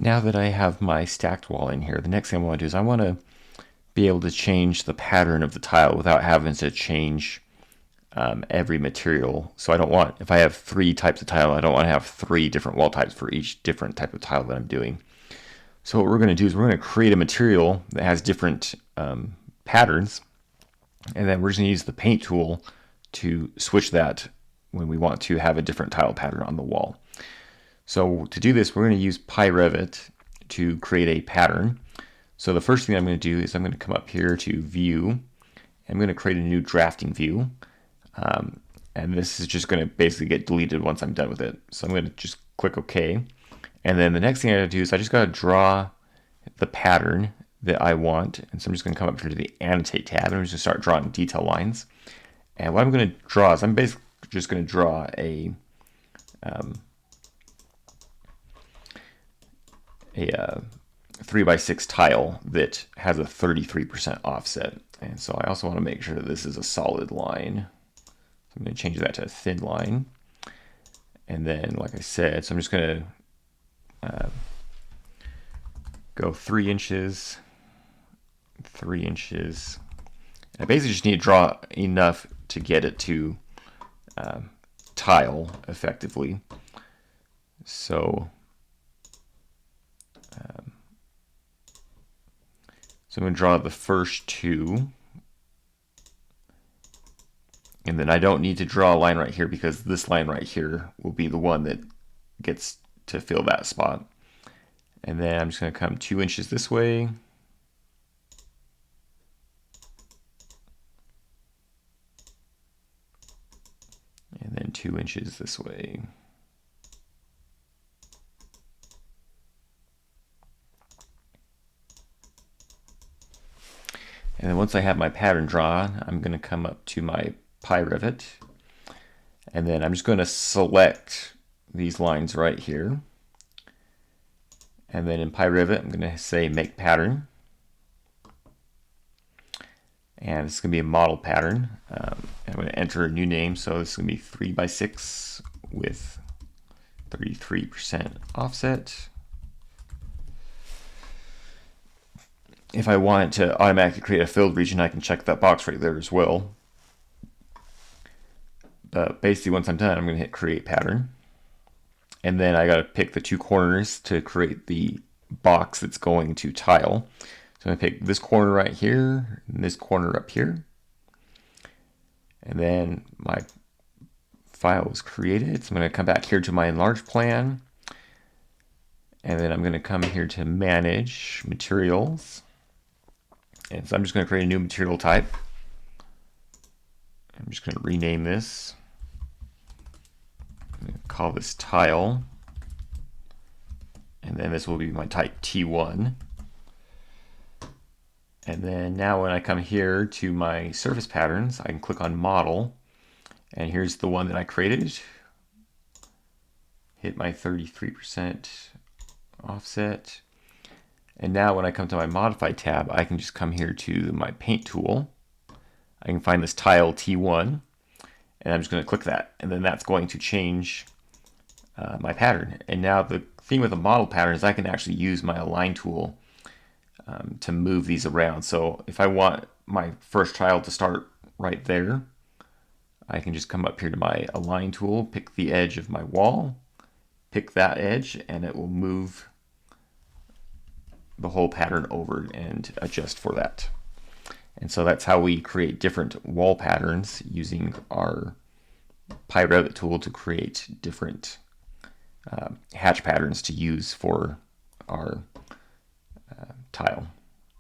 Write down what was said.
Now that I have my stacked wall in here, the next thing I want to do is I want to be able to change the pattern of the tile without having to change every material. So I don't want, if I have 3 types of tile, I don't want to have 3 different wall types for each different type of tile that I'm doing. So what we're going to do is we're going to create a material that has different patterns, and then we're just going to use the paint tool to switch that when we want to have a different tile pattern on the wall. So to do this, we're going to use PyRevit to create a pattern. So the first thing I'm going to do is I'm going to come up here to View. I'm going to create a new drafting view. And this is just going to basically get deleted once I'm done with it. So I'm going to just click OK. And then the next thing I got to do is I just got to draw the pattern that I want. And so I'm just going to come up here to the Annotate tab, and I'm just going to start drawing detail lines. And what I'm going to draw is I'm basically just going to draw a 3x6 tile that has a 33% offset. And so I also want to make sure that this is a solid line. So I'm going to change that to a thin line. And then, like I said, so I'm just going to go 3 inches, 3 inches. I basically just need to draw enough to get it to tile effectively. So I'm going to draw the first 2. And then I don't need to draw a line right here because this line right here will be the one that gets to fill that spot. And then I'm just going to come 2 inches this way. And then 2 inches this way. And then once I have my pattern drawn, I'm going to come up to my PyRevit. And then I'm just going to select these lines right here. And then in PyRevit, I'm going to say Make Pattern. And it's going to be a model pattern. I'm going to enter a new name. So this is going to be 3x6 with 33% offset. If I want to automatically create a filled region, I can check that box right there as well. But basically, once I'm done, I'm going to hit Create Pattern. And then I got to pick the 2 corners to create the box that's going to tile. So I'm going to pick this corner right here and this corner up here. And then my file was created. So I'm going to come back here to my Enlarge Plan. And then I'm going to come here to Manage Materials. And so I'm just going to create a new material type. I'm just going to rename this. I'm going to call this tile. And then this will be my type T1. And then now when I come here to my surface patterns, I can click on Model. And here's the one that I created. Hit my 33% offset. And now when I come to my Modify tab, I can just come here to my Paint tool. I can find this tile T1, and I'm just going to click that. And then that's going to change my pattern. And now the thing with the model pattern is I can actually use my Align tool to move these around. So if I want my first tile to start right there, I can just come up here to my Align tool, pick the edge of my wall, pick that edge, and it will move the whole pattern over and adjust for that. And so that's how we create different wall patterns using our PyRevit tool to create different hatch patterns to use for our tile.